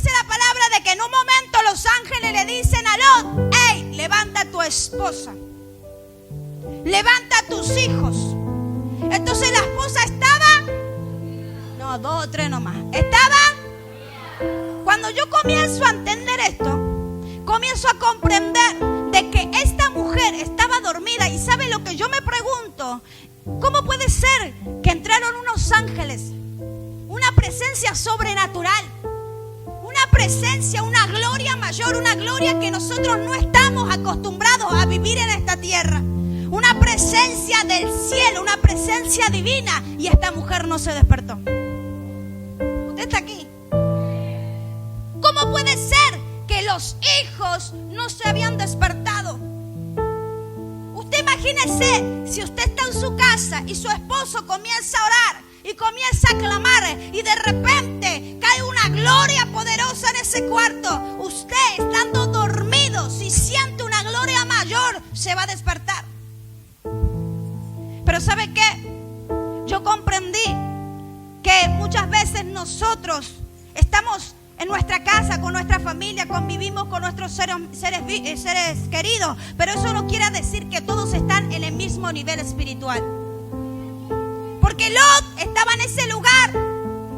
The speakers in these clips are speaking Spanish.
dice la palabra de que en un momento los ángeles le dicen a Lot: hey, levanta a tu esposa, levanta a tus hijos. Entonces la esposa estaba, no, 2 o 3 nomás, estaba. Cuando yo comienzo a entender esto, comienzo a comprender de que esta mujer estaba dormida. Y ¿sabe lo que yo me pregunto? ¿Cómo puede ser que entraron unos ángeles? Una presencia sobrenatural, una presencia, una gloria mayor, una gloria que nosotros no estamos acostumbrados a vivir en esta tierra. Una presencia del cielo, una presencia divina. Y esta mujer no se despertó. Usted está aquí. ¿Cómo puede ser que los hijos no se habían despertado? Usted imagínese si usted está en su casa y su esposo comienza a orar y comienza a clamar y de repente cae una gloria poderosa en ese cuarto. Usted, estando dormido, si siente una gloria mayor, se va a despertar. Pero ¿sabe qué? Yo comprendí que muchas veces nosotros estamos en nuestra casa, con nuestra familia, convivimos con nuestros seres queridos, pero eso no quiere decir que todos están en el mismo nivel espiritual. Porque Lot estaba en ese lugar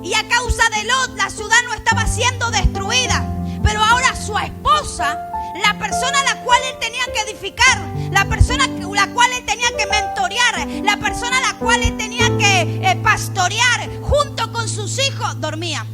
y a causa de Lot la ciudad no estaba siendo destruida. Pero ahora su esposa, la persona a la cual él tenía que edificar, la persona a la cual él tenía que mentorear, la persona a la cual él tenía que pastorear junto con sus hijos, dormía.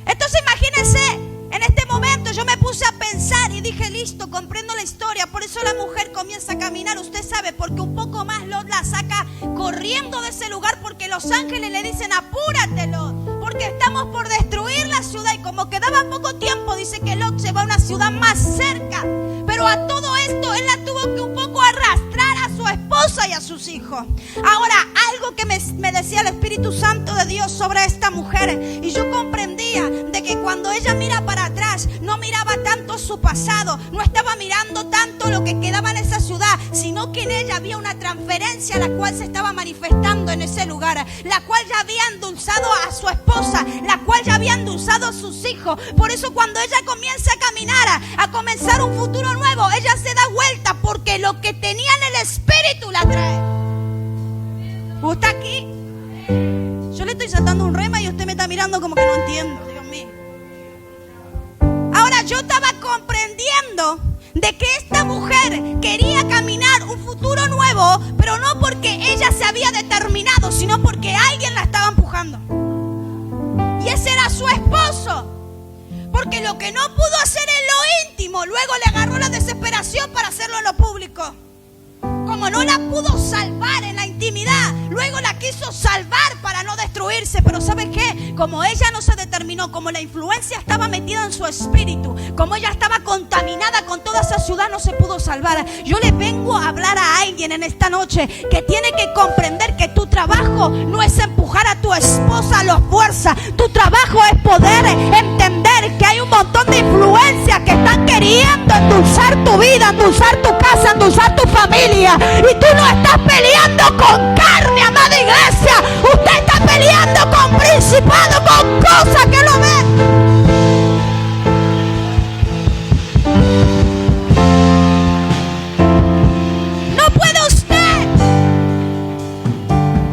Entonces imagínense, en este momento yo me puse a pensar y dije: listo, comprendo la historia. Por eso la mujer comienza a caminar, usted sabe, porque un poco más Lot la saca corriendo de ese lugar, porque los ángeles le dicen: apúrate, Lot, porque estamos por destruir la ciudad. Y como quedaba poco tiempo, dice que Lot se va a una ciudad más cerca. Pero a todo esto él la tuvo que un poco arrastrar a su esposa y a sus hijos. Ahora, algo que me decía el Espíritu Santo de Dios sobre esta mujer, y yo comprendía de que cuando ella mira para atrás, no miraba tanto su pasado, no estaba mirando tanto lo que quedaba en esa ciudad, sino que en ella había una transferencia la cual se estaba manifestando en ese lugar, la cual ya había endulzado a su esposa, la cual ya había endulzado a sus hijos. Por eso cuando ella comienza a caminar, a comenzar un futuro nuevo, ella se da vuelta, porque lo que tenía en el espíritu la trae. ¿Usted aquí? Yo le estoy saltando un rema y usted me está mirando como que no entiendo. Dios mío. Ahora yo estaba comprendiendo de que esta mujer quería caminar un futuro nuevo, pero no porque ella se había determinado, sino porque alguien la estaba empujando. Y ese era su esposo. Porque lo que no pudo hacer en lo íntimo, luego le agarró la desesperación para hacerlo en lo público. Como no la pudo salvar en la intimidad, luego la quiso salvar para no destruirse. Pero ¿sabe qué? Como ella no se determinó, como la influencia estaba metida en su espíritu, como ella estaba contaminada con toda esa ciudad, no se pudo salvar. Yo le vengo a hablar a alguien en esta noche que tiene que comprender que tu trabajo no es empujar a tu esposa a la fuerza. Tu trabajo es poder entender que hay un montón de influencias que están queriendo endulzar tu vida, endulzar tu casa, endulzar tu familia. Y tú no estás peleando con carne, amada iglesia. Usted está peleando con principados, con cosas que lo ven. No puede usted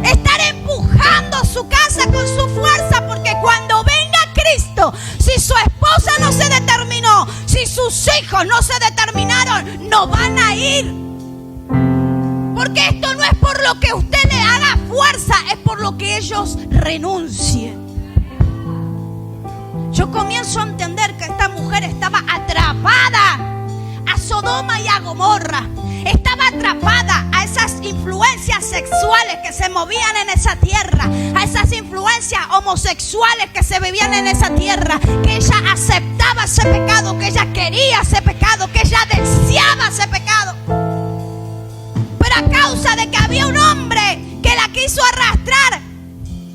estar empujando su casa con su fuerza, porque cuando venga Cristo, si su esposa no se determinó, si sus hijos no se determinaron, no van a ir. Porque esto no es por lo que usted le haga fuerza, es por lo que ellos renuncien. Yo comienzo a entender que esta mujer estaba atrapada a Sodoma y a Gomorra. Estaba atrapada a esas influencias sexuales que se movían en esa tierra, a esas influencias homosexuales que se vivían en esa tierra, que ella aceptaba ese pecado, que ella quería ese pecado, que ella deseaba ese pecado. Pero a causa de que había un hombre que la quiso arrastrar,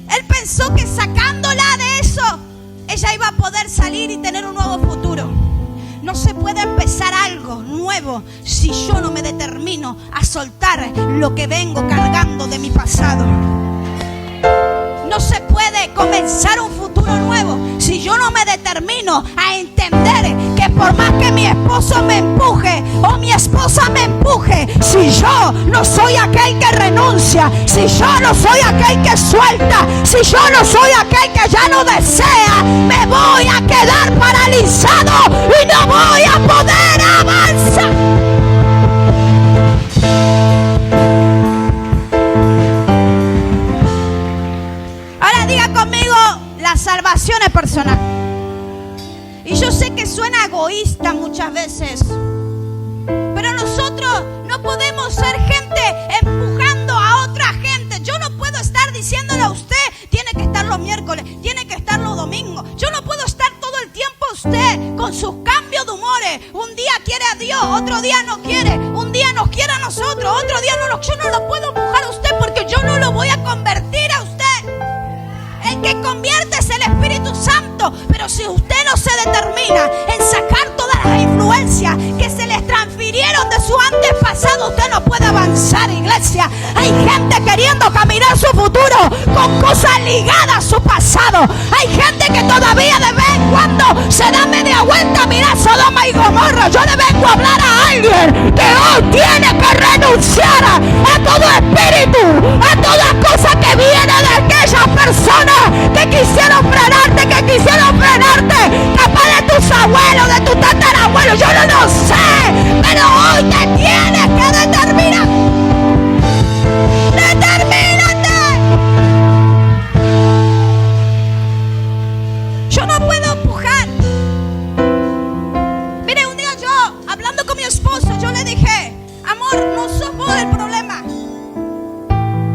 él pensó que sacándola de eso, ella iba a poder salir y tener un nuevo futuro. No se puede empezar algo nuevo si yo no me determino a soltar lo que vengo cargando de mi pasado. No se puede comenzar un futuro nuevo determino a entender que por más que mi esposo me empuje o mi esposa me empuje, si yo no soy aquel que renuncia, si yo no soy aquel que suelta, si yo no soy aquel que ya no desea, me voy a quedar paralizado y no voy a poder avanzar. Ahora diga conmigo, la salvación es personal. Y yo sé que suena egoísta muchas veces, pero nosotros no podemos ser gente empujando a otra gente. Yo no puedo estar diciéndole a usted, tiene que estar los miércoles, tiene que estar los domingos. Yo no puedo estar todo el tiempo usted con sus cambios de humores. Un día quiere a Dios, otro día no quiere. Un día nos quiere a nosotros, otro día no. Yo no lo puedo empujar a usted porque yo no lo voy a convertir a usted. El que convierte es el Espíritu Santo. Pero si usted no se determina en sacar todas las influencias que se les transfirieron de su antepasado, usted no puede avanzar, iglesia. Hay gente queriendo caminar su futuro con cosas ligadas a su pasado. Hay gente que todavía de vez en cuando se da media vuelta a mirar Sodoma y Gomorra. Yo le vengo a hablar a alguien que hoy tiene que renunciar a todo espíritu, a toda cosa que viene de aquellas personas que quisieron frenarte, capaz de tus abuelos, de tus tatarabuelos, yo no sé, pero hoy te tienes que determinar. ¡Determínate! Yo no puedo empujar. Mire, un día yo, hablando con mi esposo, yo le dije, amor, no sos vos el problema.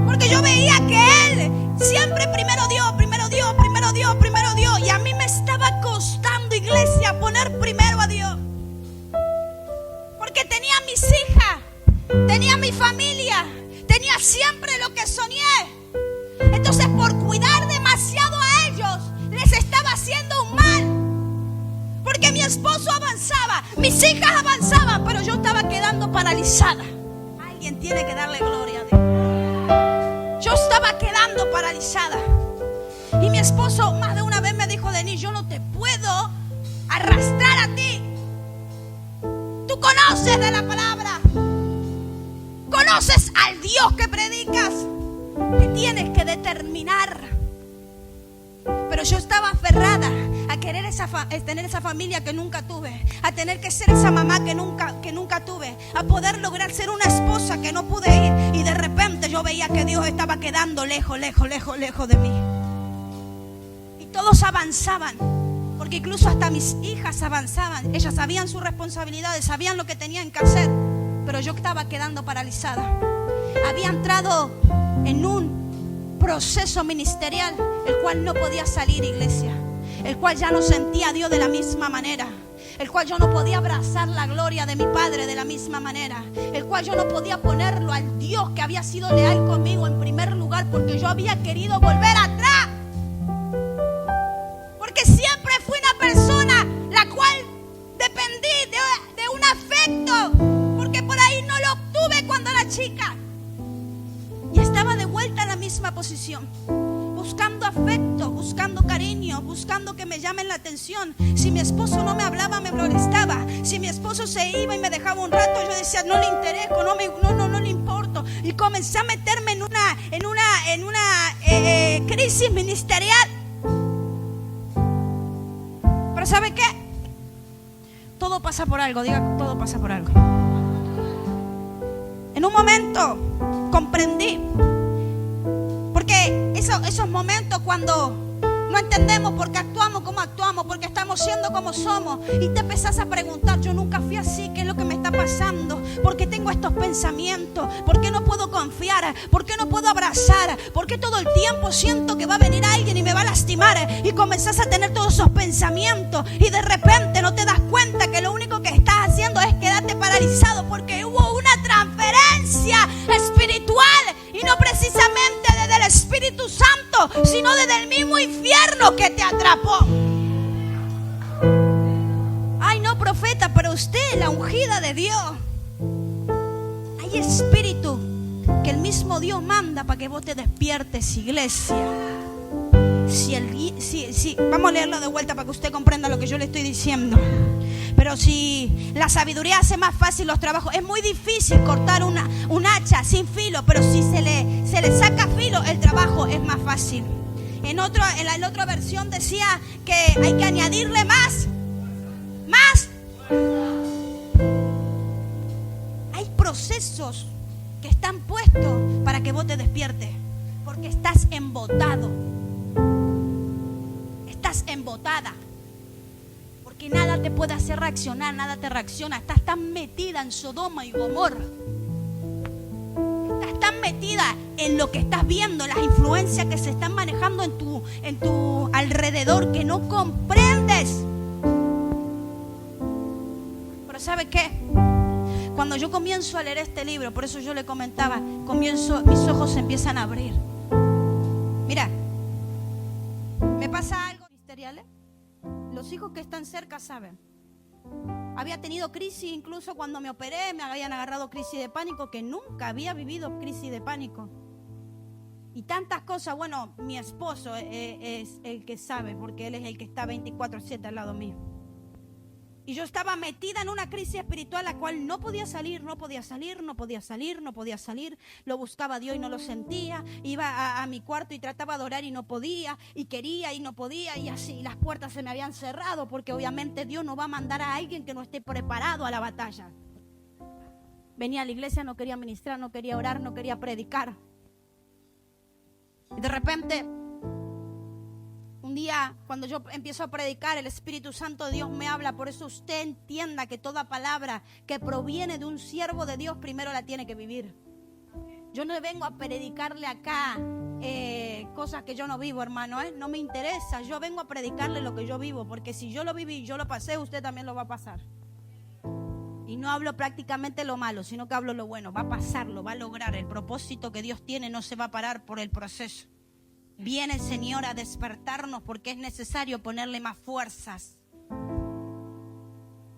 Porque yo veía que él siempre primero Dios. Y a mí me estaba costando, iglesia, poner primero a Dios. Porque tenía mis hijas, tenía mi familia, tenía siempre lo que soñé. Entonces, por cuidar demasiado a ellos, les estaba haciendo un mal. Porque mi esposo avanzaba, mis hijas avanzaban, pero yo estaba quedando paralizada. Alguien tiene que darle gloria a Dios. Yo estaba quedando paralizada. Y mi esposo más de una vez me dijo, Denis, yo no te puedo arrastrar a ti. Tú conoces de la palabra, conoces al Dios que predicas. Te tienes que determinar. Pero yo estaba aferrada a querer tener esa familia que nunca tuve, a tener que ser esa mamá que nunca tuve, a poder lograr ser una esposa que no pude ir. Y de repente yo veía que Dios estaba quedando lejos de mí. Todos avanzaban, porque incluso hasta mis hijas avanzaban. Ellas sabían sus responsabilidades, sabían lo que tenían que hacer, pero yo estaba quedando paralizada. Había entrado en un proceso ministerial, el cual no podía salir, iglesia, el cual ya no sentía a Dios de la misma manera, el cual yo no podía abrazar la gloria de mi Padre de la misma manera, el cual yo no podía ponerlo al Dios que había sido leal conmigo en primer lugar, porque yo había querido volver atrás. Porque siempre fui una persona la cual dependí de un afecto, porque por ahí no lo obtuve cuando era chica. Y estaba de vuelta en la misma posición, buscando afecto, buscando cariño, buscando que me llamen la atención. Si mi esposo no me hablaba, me molestaba. Si mi esposo se iba y me dejaba un rato, yo decía, no le intereso, no le importo. Y comencé a meterme en una crisis ministerial. Pero ¿sabe qué? Todo pasa por algo, diga, todo pasa por algo. En un momento comprendí, porque esos momentos cuando no entendemos por qué actuamos como actuamos, porque estamos siendo como somos, y te empezás a preguntar, yo nunca fui así, ¿qué es lo que me está pasando? ¿Por qué tengo estos pensamientos? ¿Por qué no puedo confiar? ¿Por qué no puedo abrazar? ¿Por qué todo el tiempo siento que va a venir alguien y me va a lastimar? Y comenzás a tener todos esos pensamientos y de repente no te das cuenta que lo único que estás haciendo es quedarte paralizado, porque hubo una transferencia espiritual, y no precisamente desde el Espíritu Santo, sino desde el mismo infierno que te atrapó. Ay, no, profeta, pero usted, la ungida de Dios. Hay espíritu que el mismo Dios manda para que vos te despiertes, iglesia. Vamos a leerlo de vuelta para que usted comprenda lo que yo le estoy diciendo. Pero si la sabiduría hace más fácil los trabajos, es muy difícil cortar un hacha sin filo, pero si se le saca filo, el trabajo es más fácil. En la otra versión decía que hay que añadirle más. Hay procesos que están puestos para que vos te despiertes, porque estás embotado. Estás embotada. Porque nada te puede hacer reaccionar, nada te reacciona. Estás tan metida en Sodoma y Gomorra. Estás tan metida en lo que estás viendo, las influencias que se están manejando en tu alrededor, que no comprendes. Pero ¿sabe qué? Cuando yo comienzo a leer este libro, por eso yo le comentaba, mis ojos se empiezan a abrir. Mira, me pasa algo ministerial, ¿eh? Los hijos que están cerca saben. Había tenido crisis incluso cuando me operé, me habían agarrado crisis de pánico, que nunca había vivido crisis de pánico. Y tantas cosas. Bueno, mi esposo es el que sabe, porque él es el que está 24/7 al lado mío. Y yo estaba metida en una crisis espiritual, la cual no podía salir. Lo buscaba a Dios y no lo sentía. Iba a mi cuarto y trataba de orar y no podía. Y quería y no podía. Y así las puertas se me habían cerrado, porque obviamente Dios no va a mandar a alguien que no esté preparado a la batalla. Venía a la iglesia, no quería ministrar, no quería orar, no quería predicar. Y de repente, un día, cuando yo empiezo a predicar, el Espíritu Santo de Dios me habla. Por eso usted entienda que toda palabra que proviene de un siervo de Dios, primero la tiene que vivir. Yo no vengo a predicarle acá cosas que yo no vivo, hermano, no me interesa. Yo vengo a predicarle lo que yo vivo, porque si yo lo viví y yo lo pasé, usted también lo va a pasar. Y no hablo prácticamente lo malo, sino que hablo lo bueno. Va a pasarlo, va a lograr. El propósito que Dios tiene no se va a parar por el proceso. Viene el Señor a despertarnos porque es necesario ponerle más fuerzas.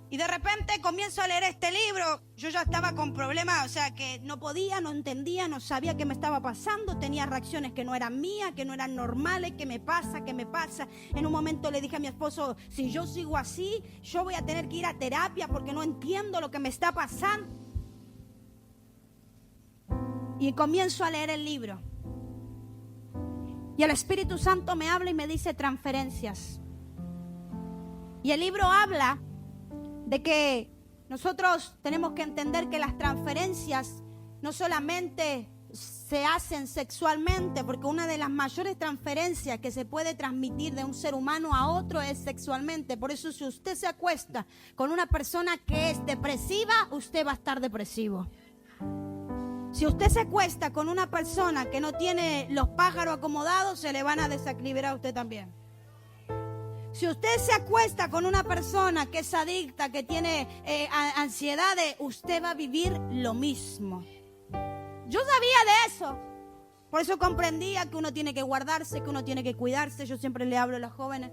Y de repente comienzo a leer este libro. Yo ya estaba con problemas, o sea que no podía, no entendía, no sabía qué me estaba pasando. Tenía reacciones que no eran mías, que no eran normales. ¿Qué me pasa? En un momento le dije a mi esposo, si yo sigo así, yo voy a tener que ir a terapia porque no entiendo lo que me está pasando. Y comienzo a leer el libro. Y el Espíritu Santo me habla y me dice transferencias. Y el libro habla de que nosotros tenemos que entender que las transferencias no solamente se hacen sexualmente, porque una de las mayores transferencias que se puede transmitir de un ser humano a otro es sexualmente. Por eso si usted se acuesta con una persona que es depresiva, usted va a estar depresivo. Si usted se acuesta con una persona que no tiene los pájaros acomodados, se le van a desequilibrar a usted también. Si usted se acuesta con una persona que es adicta, que tiene ansiedades, usted va a vivir lo mismo. Yo sabía de eso. Por eso comprendía que uno tiene que guardarse, que uno tiene que cuidarse. Yo siempre le hablo a los jóvenes.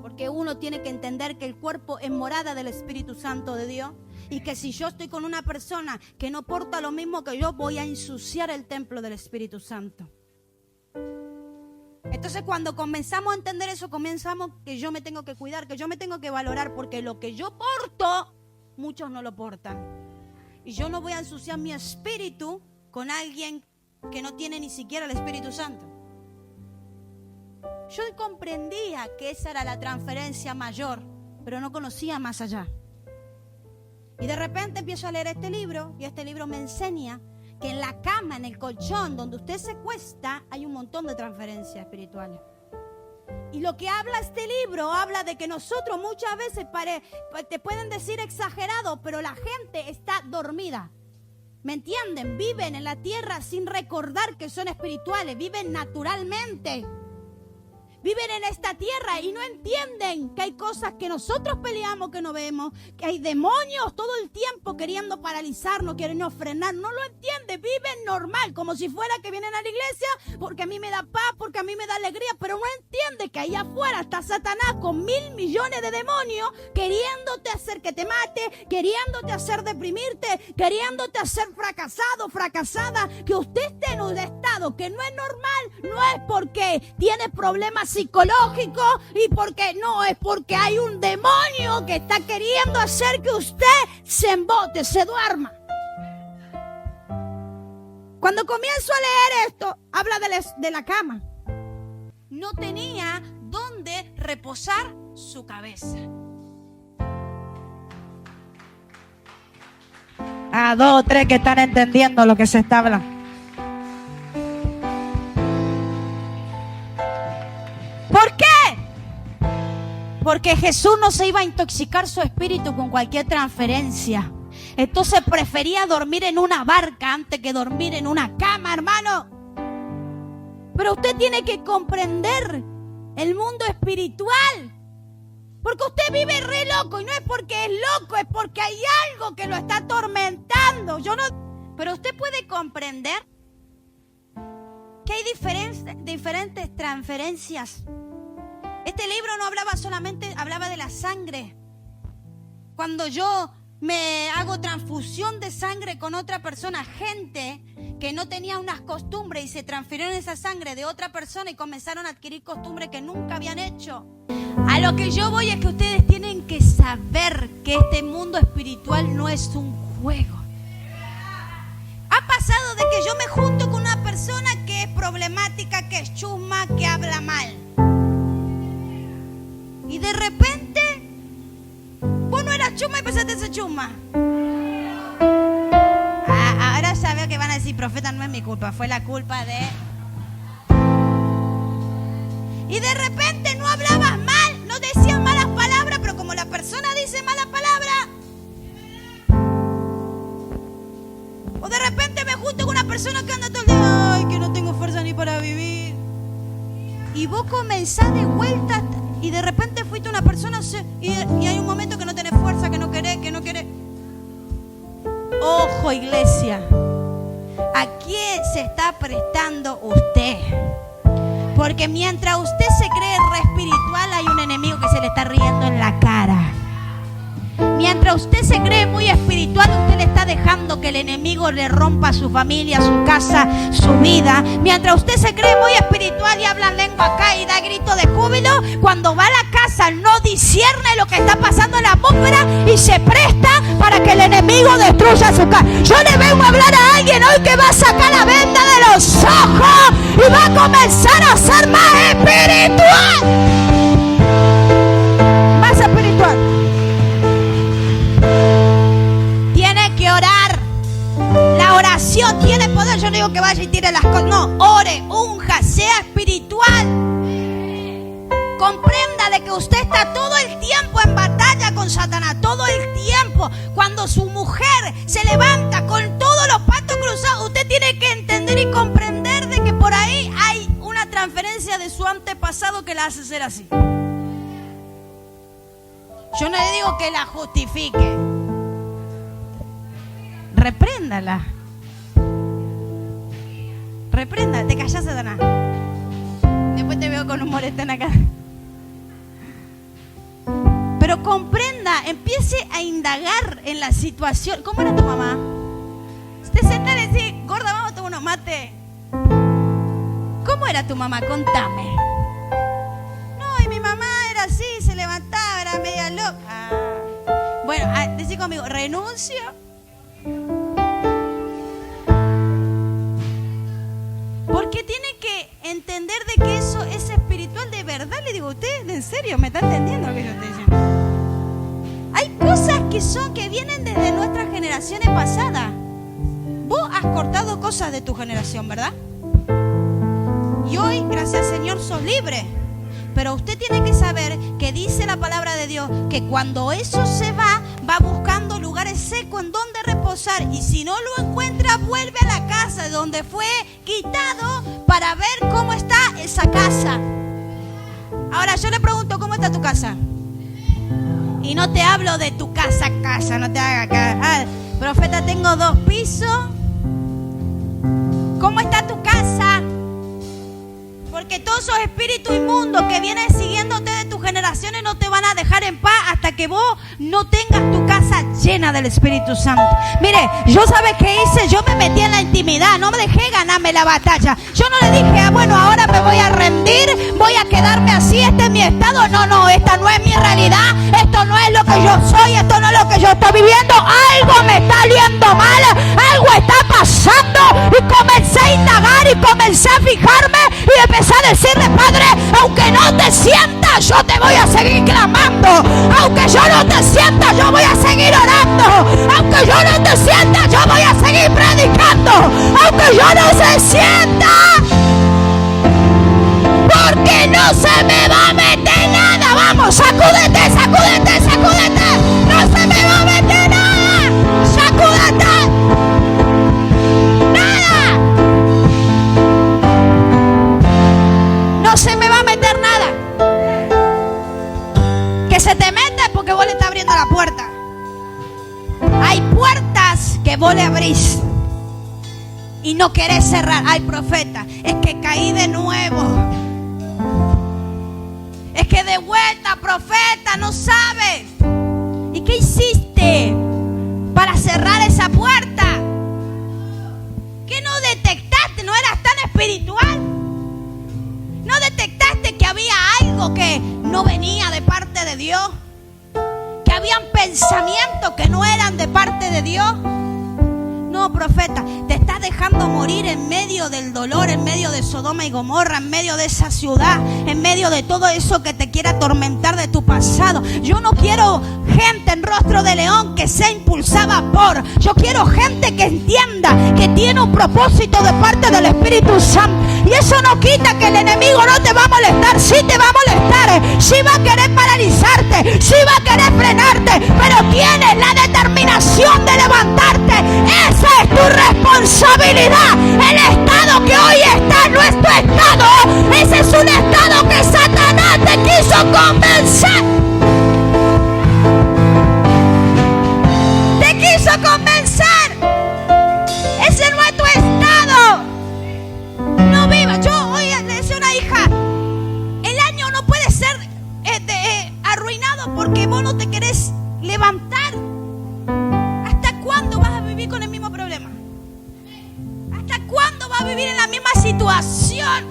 Porque uno tiene que entender que el cuerpo es morada del Espíritu Santo de Dios. Y que si yo estoy con una persona que no porta lo mismo que yo, voy a ensuciar el templo del Espíritu Santo. Entonces cuando comenzamos a entender eso, comenzamos que yo me tengo que cuidar, que yo me tengo que valorar, porque lo que yo porto, muchos no lo portan. Y yo no voy a ensuciar mi espíritu con alguien que no tiene ni siquiera el Espíritu Santo. Yo comprendía que esa era la transferencia mayor, pero no conocía más allá. Y de repente empiezo a leer este libro, y este libro me enseña que en la cama, en el colchón donde usted se cuesta, hay un montón de transferencias espirituales. Y lo que habla este libro, habla de que nosotros muchas veces, te pueden decir exagerado, pero la gente está dormida. ¿Me entienden? Viven en la tierra sin recordar que son espirituales, viven naturalmente. viven en esta tierra y no entienden que hay cosas que nosotros peleamos que no vemos, que hay demonios todo el tiempo queriendo paralizarnos, queriendo frenar. No lo entienden, viven normal, como si fuera que vienen a la iglesia porque a mí me da paz, porque a mí me da alegría, pero no entiende que ahí afuera está Satanás con 1.000 millones de demonios queriéndote hacer que te mate, queriéndote hacer deprimirte, queriéndote hacer fracasado, fracasada. Que usted esté en un estado que no es normal, no es porque tiene problemas psicológicos y porque no, es porque hay un demonio que está queriendo hacer que usted se embote, se duerma. Cuando comienzo a leer esto, habla de la cama. No tenía dónde reposar su cabeza. A 2 o 3 que están entendiendo lo que se está hablando. ¿Por qué? Porque Jesús no se iba a intoxicar su espíritu con cualquier transferencia. Entonces prefería dormir en una barca antes que dormir en una cama, hermano. Pero usted tiene que comprender el mundo espiritual. Porque usted vive re loco y no es porque es loco, es porque hay algo que lo está atormentando. Pero usted puede comprender que hay diferentes transferencias. Este libro no hablaba solamente, hablaba de la sangre. Cuando yo me hago transfusión de sangre con otra persona, gente que no tenía unas costumbres y se transfirieron esa sangre de otra persona y comenzaron a adquirir costumbres que nunca habían hecho. A lo que yo voy es que ustedes tienen que saber que este mundo espiritual no es un juego. Ha pasado de que yo me junto con una persona que es problemática, que es chusma, que habla mal. Y de repente, vos no eras chusma y empezaste a ser chusma. Ahora ya veo que van a decir, profeta, no es mi culpa, fue la culpa de... Y de repente no hablabas mal, no decías malas palabras, pero como la persona dice malas palabras. O de repente me junto con una persona que anda todo el día, ay, que no tengo fuerza ni para vivir. Y vos comenzás de vuelta y de repente fuiste una persona y hay un momento que no tenés fuerza, que no querés. Ojo, iglesia, ¿a quién se está prestando usted? Porque mientras usted se cree re espiritual, hay un enemigo que se le está riendo en la cara. Mientras usted se cree muy espiritual, usted le está dejando que el enemigo le rompa su familia, su casa, su vida. Mientras usted se cree muy espiritual y habla en lengua acá y da grito de júbilo, cuando va a la casa no discierne lo que está pasando en la atmósfera y se presta para que el enemigo destruya su casa. Yo le vengo a hablar a alguien hoy que va a sacar la venda de los ojos y va a comenzar a ser más espiritual. Más espiritual. Tiene que orar. La oración tiene poder. Yo no digo que vaya y tire las cosas. No, ore, unja, sea espiritual. Comprenda de que usted está todo el tiempo en batalla con Satanás. Todo el tiempo. Cuando su mujer se levanta con todos los patos cruzados, usted tiene que entender y comprender de que por ahí hay una transferencia de su antepasado que la hace ser así. Yo no le digo que la justifique. Repréndala. Reprenda, te callas, Satanás. Después te veo con un molestón acá. Pero comprenda, empiece a indagar en la situación. ¿Cómo era tu mamá? Usted sienta y dice, gorda, vamos a tomar unos mate. ¿Cómo era tu mamá? Contame. No, y mi mamá era así, se levantaba, era media loca. Bueno, decí conmigo, renuncio. Porque tiene que entender de que eso es espiritual de verdad. Le digo, ¿usted en serio me está entendiendo lo que yo estoy diciendo? Hay cosas que vienen desde nuestras generaciones pasadas. Vos has cortado cosas de tu generación, ¿verdad? Y hoy, gracias al Señor, sos libre. Pero usted tiene que saber que dice la palabra de Dios que cuando eso se va buscando lugares secos en donde reposar. Y si no lo encuentra, vuelve a la casa de donde fue quitado para ver cómo está esa casa. yo le pregunto, ¿cómo está tu casa? Y no te hablo de tu casa, no te haga acá. Ah, profeta, tengo 2 pisos. ¿Cómo está tu casa? Porque todos esos espíritus inmundos que vienen siguiéndote de tus generaciones no te van a dejar en paz hasta que vos no tengas tu casa llena del Espíritu Santo. Mire, yo ¿sabes qué hice? Yo me metí en la intimidad, no me dejé ganarme la batalla. Yo no le dije, bueno, ahora me voy a rendir, voy a quedarme así, este es mi estado. No, esta no es mi realidad, esto no es lo que yo soy, esto no es lo que yo estoy viviendo. Algo me está saliendo mal, algo está pasando. Y comencé a indagar y comencé a fijarme y empecé a decirle, Padre, aunque no te sientas, yo te voy a seguir clamando. Aunque yo no te sienta, yo voy a seguir orando. Aunque yo no te sienta, yo voy a seguir predicando. Aunque yo no se sienta, porque no se me va a meter nada. Vamos, sacúdete, sacúdete, sacúdete. No se me va a meter nada. Sacúdete. Nada. No se me va a meter nada. Que se te mete porque vos le estás abriendo la puerta. Hay puertas que vos le abrís y no querés cerrar. Ay, profeta, es que caí de nuevo. Es que de vuelta, profeta, no sabe. ¿Y qué hiciste para cerrar esa puerta? ¿Qué no detectaste? ¿No eras tan espiritual? ¿No detectaste que había algo que no venía de parte de Dios? ¿Que habían pensamientos que no eran de parte de Dios? No, profeta, te estás dejando morir en medio del dolor, en medio de Sodoma y Gomorra, en medio de esa ciudad, en medio de todo eso que te quiere atormentar de tu pasado. Yo no quiero gente en rostro de león que sea impulsada por. Yo quiero gente que entienda que tiene un propósito de parte del Espíritu Santo. Y eso no quita que el enemigo no te va a molestar. Sí te va a molestar, sí va a querer paralizarte, sí va a querer frenarte, pero tienes la determinación de levantarte. Esa es tu responsabilidad. El estado que hoy está no es tu estado. Ese es un estado que Satanás te quiso convencer. Te quiso convencer. Ese no es tu estado. No viva. Yo hoy le decía a una hija, el año no puede ser arruinado porque vos no te querés levantar. ¿Hasta cuándo vas a vivir con el mismo problema? ¿Hasta cuándo vas a vivir en la misma situación?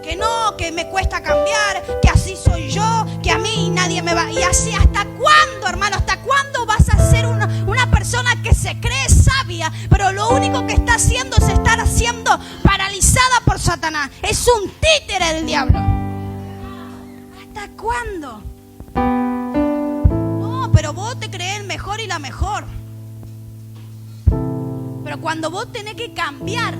Que no, que me cuesta cambiar, que así soy yo, que a mí nadie me va. Y así, ¿hasta cuándo, hermano? ¿Hasta cuándo vas a ser una persona que se cree sabia, pero lo único que está haciendo es estar haciendo paralizada por Satanás? Es un títere del diablo. ¿Hasta cuándo? No, pero vos te crees el mejor y la mejor. Pero cuando vos tenés que cambiar,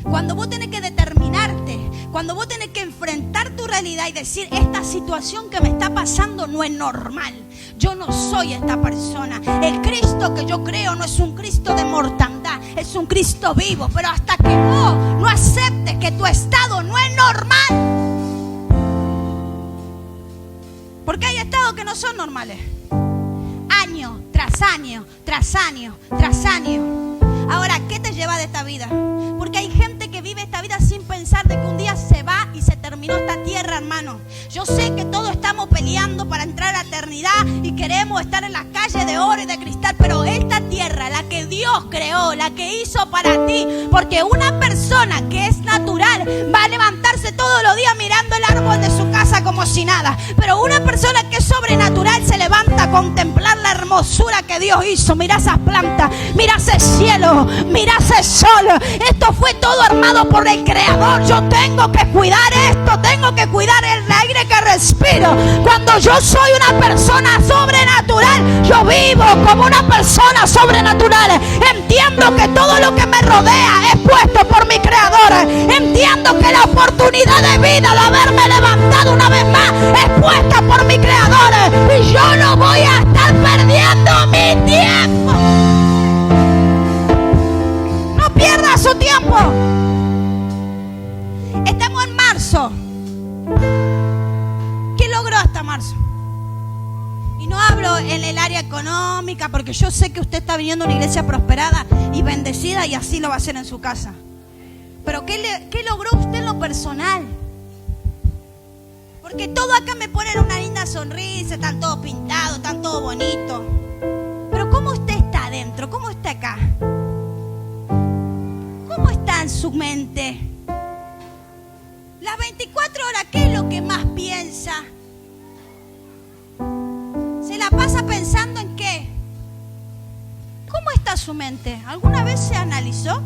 cuando vos tenés que determinarte, cuando vos tenés que enfrentar tu realidad y decir, esta situación que me está pasando no es normal. Yo no soy esta persona. El Cristo que yo creo no es un Cristo de mortandad, es un Cristo vivo. Pero hasta que vos no aceptes que tu estado no es normal, porque hay estados que no son normales. Año tras año, tras año, tras año. Ahora, ¿qué te lleva de esta vida? Porque hay gente que vive esta vida sin pensar de que un día se va y se terminó esta tierra, hermano. Yo sé que todos estamos peleando para entrar a la eternidad y queremos estar en las calles de oro y de cristal, pero esta tierra, la que Dios creó, la que hizo para ti, porque una persona que es natural va a levantarse todos los días mirando el árbol de su casa como si nada, pero una persona que es sobrenatural se levanta a contemplar la hermosura que Dios hizo. Mira esas plantas, mira ese cielo, mira ese sol. Esto fue todo armado por el Creador. Yo tengo que cuidar esto, tengo que cuidar el aire que respiro. Cuando yo soy una persona sobrenatural, yo vivo como una persona sobrenatural. Entiendo que todo lo que me rodea es puesto por mi Creador. Entiendo que la oportunidad de vida de haberme levantado una vez más es puesta por mi Creador. Y yo no voy a estar perdiendo mi tiempo. No pierda su tiempo. Estamos en marzo. hasta marzo. Y no hablo en el área económica, porque yo sé que usted está viniendo a una iglesia prosperada y bendecida, y así lo va a hacer en su casa. Pero ¿qué logró usted en lo personal? Porque todo acá me ponen una linda sonrisa, están todos pintados, están todos bonitos. Pero ¿cómo usted está adentro? ¿Cómo está acá? ¿Cómo está en su mente? Las 24 horas, ¿qué es lo que más piensa? ¿Se la pasa pensando en qué? ¿Cómo está su mente? ¿Alguna vez se analizó?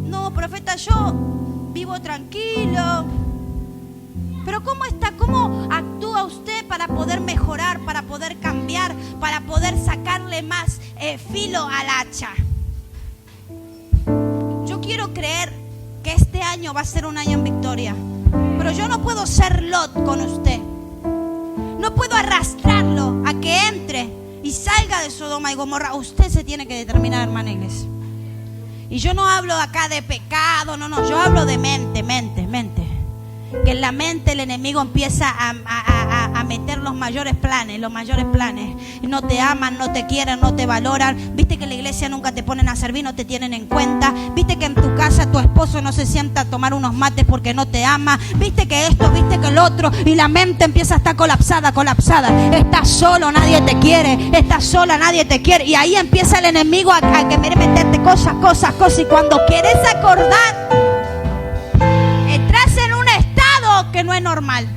No, profeta, yo vivo tranquilo. Pero ¿cómo está? ¿Cómo actúa usted para poder mejorar, para poder cambiar, para poder sacarle más filo al hacha? Yo quiero creer que este año va a ser un año en victoria. Pero yo no puedo ser Lot con usted. No puedo arrastrarlo a que entre y salga de Sodoma y Gomorra. Usted se tiene que determinar, hermana iglesia. Y yo no hablo acá de pecado, no, yo hablo de mente. Que en la mente el enemigo empieza a meter los mayores planes. No te aman, no te quieren, no te valoran. Viste que en la iglesia nunca te ponen a servir, no te tienen en cuenta. Viste que en tu casa tu esposo no se sienta a tomar unos mates porque no te ama. Viste que esto, viste que el otro. Y la mente empieza a estar colapsada. Estás solo, nadie te quiere. Estás sola, nadie te quiere. Y ahí empieza el enemigo a querer meterte cosas. Y cuando quieres acordar, entras en un estado que no es normal.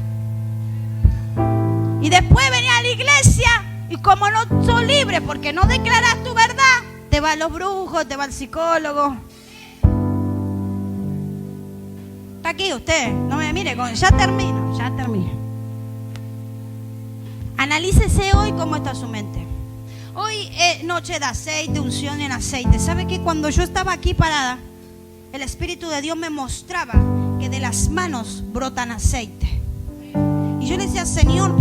Y después venís a la iglesia y como no sos libre porque no declaras tu verdad, te va a los brujos, te va al psicólogo. Está aquí usted, no me mire, ya termino. Analícese hoy cómo está su mente. Hoy es noche de aceite, unción en aceite. ¿Sabe qué? Cuando yo estaba aquí parada, el Espíritu de Dios me mostraba que de las manos brotan aceite. Y yo le decía, Señor,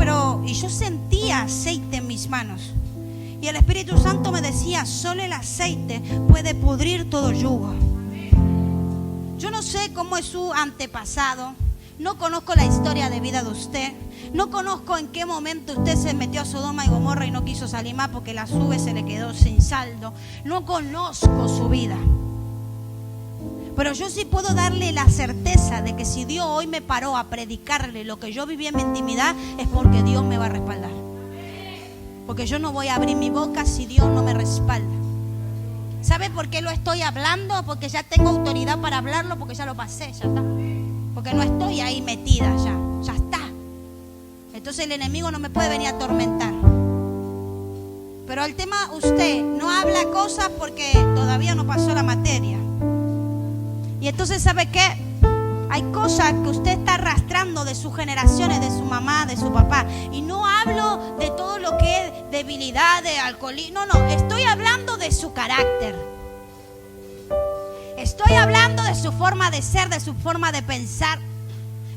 y yo sentía aceite en mis manos. Y el Espíritu Santo me decía, solo el aceite puede pudrir todo yugo. Yo no sé cómo es su antepasado, no conozco la historia de vida de usted, no conozco en qué momento usted se metió a Sodoma y Gomorra y no quiso salir más porque la sube se le quedó sin saldo. No conozco su vida. Pero yo sí puedo darle la certeza de que si Dios hoy me paró a predicarle lo que yo viví en mi intimidad, es porque Dios me va a respaldar. Porque yo no voy a abrir mi boca si Dios no me respalda. ¿Sabe por qué lo estoy hablando? Porque ya tengo autoridad para hablarlo, porque ya lo pasé, ya está. Porque no estoy ahí metida, ya está. Entonces el enemigo no me puede venir a atormentar. Pero el tema, usted no habla cosas porque todavía no pasó la materia. Y entonces, ¿sabe qué? Hay cosas que usted está arrastrando de sus generaciones, de su mamá, de su papá. Y no hablo de todo lo que es debilidad, de alcoholismo. No, estoy hablando de su carácter. Estoy hablando de su forma de ser, de su forma de pensar.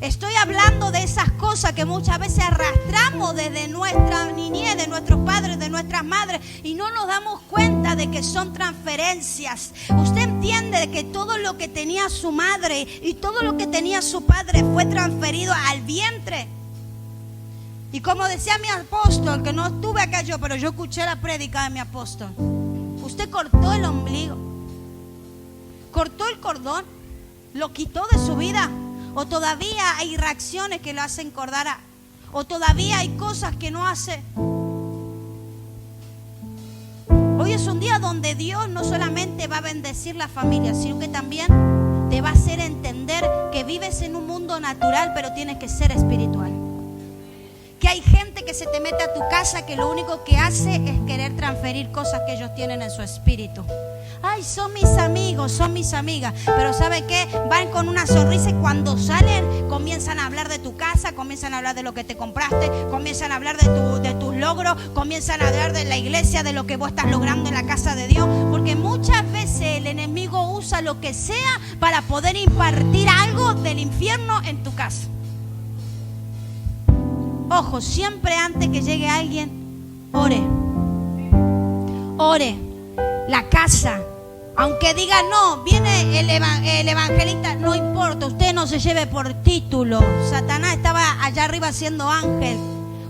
Estoy hablando de esas cosas que muchas veces arrastramos desde nuestra niñez, de nuestros padres, de nuestras madres, y no nos damos cuenta de que son transferencias. Usted entiende que todo lo que tenía su madre y todo lo que tenía su padre fue transferido al vientre. Y como decía mi apóstol, que no estuve acá yo, pero yo escuché la prédica de mi apóstol. Usted cortó el ombligo, cortó el cordón, lo quitó de su vida. O todavía hay reacciones que lo hacen acordar o todavía hay cosas que no hace. Hoy es un día donde Dios no solamente va a bendecir la familia, sino que también te va a hacer entender que vives en un mundo natural, pero tienes que ser espiritual. Que hay gente que se te mete a tu casa que lo único que hace es querer transferir cosas que ellos tienen en su espíritu. Ay, son mis amigos, son mis amigas. Pero ¿sabe qué? Van con una sonrisa y cuando salen comienzan a hablar de tu casa, comienzan a hablar de lo que te compraste, comienzan a hablar de tus logros, comienzan a hablar de la iglesia, de lo que vos estás logrando en la casa de Dios. Porque muchas veces el enemigo usa lo que sea para poder impartir algo del infierno en tu casa. Ojo, siempre antes que llegue alguien, ore. La casa. Aunque diga no, viene el evangelista, no importa, usted no se lleve por título. Satanás estaba allá arriba siendo ángel.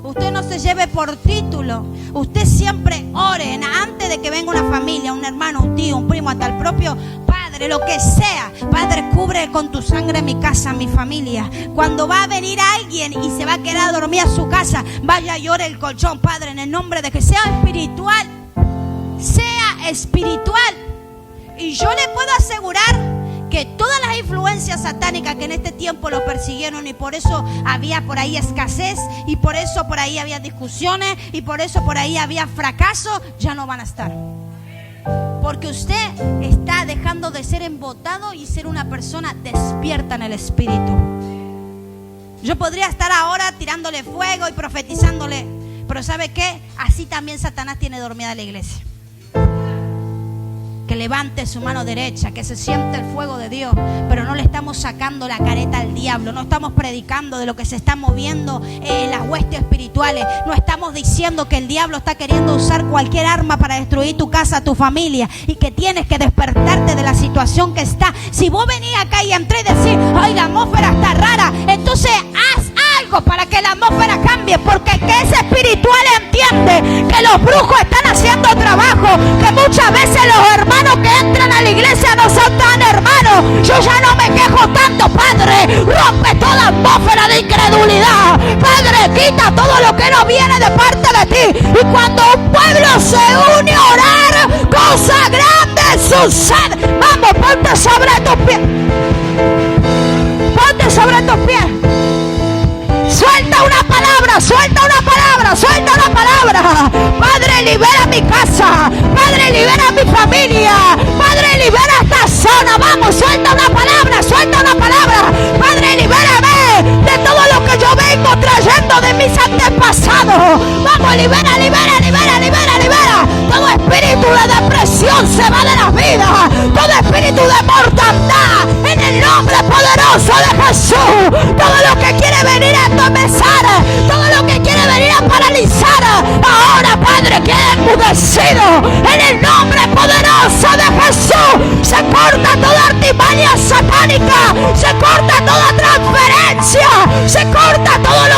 Usted no se lleve por título. Usted siempre ore antes de que venga una familia, un hermano, un tío, un primo, hasta el propio padre, lo que sea. Padre, cubre con tu sangre mi casa, mi familia. Cuando va a venir alguien y se va a quedar a dormir a su casa, vaya y ore el colchón. Padre, en el nombre de que sea espiritual. Sea espiritual. Y yo le puedo asegurar que todas las influencias satánicas que en este tiempo lo persiguieron, y por eso había por ahí escasez, y por eso por ahí había discusiones, y por eso por ahí había fracaso, ya no van a estar. Porque usted está dejando de ser embotado y ser una persona despierta en el espíritu. Yo podría estar ahora tirándole fuego y profetizándole, pero ¿sabe qué? Así también Satanás tiene dormida la iglesia. Que levante su mano derecha, que se siente el fuego de Dios, pero no le estamos sacando la careta al diablo, no estamos predicando de lo que se está moviendo en las huestes espirituales, no estamos diciendo que el diablo está queriendo usar cualquier arma para destruir tu casa, tu familia, y que tienes que despertarte de la situación que está. Si vos venís acá y entré y decís, ay, la atmósfera está rara, entonces haz algo para que la atmósfera cambie, porque el que es espiritual entiende que los brujos están haciendo trabajo, que muchas veces los hermanos que entran a la iglesia no son tan hermanos. Yo ya no me quejo tanto, Padre, rompe toda atmósfera de incredulidad, Padre, quita todo lo que no viene de parte de ti, y cuando un pueblo se une a orar, cosa grande sucede. Vamos, ponte sobre tus pies, ponte sobre tus pies. Suelta una palabra, suelta una palabra, suelta una palabra. Padre, libera mi casa. Padre, libera mi familia. Padre, libera esta zona. Vamos, suelta una palabra, suelta una palabra. Padre, libérame de todo lo que yo vengo trayendo de mis antepasados. Vamos, libera, libera, libera, libera, libera. Todo espíritu de depresión se va de las vidas. Todo espíritu de mortandad, en el nombre poderoso de Jesús. Todo lo que quiere venir a empezar, todo lo que quiere venir a paralizar, ahora, Padre, queda enmudecido en el nombre poderoso de Jesús. Se corta toda artimaña satánica, se corta toda transferencia, se corta todo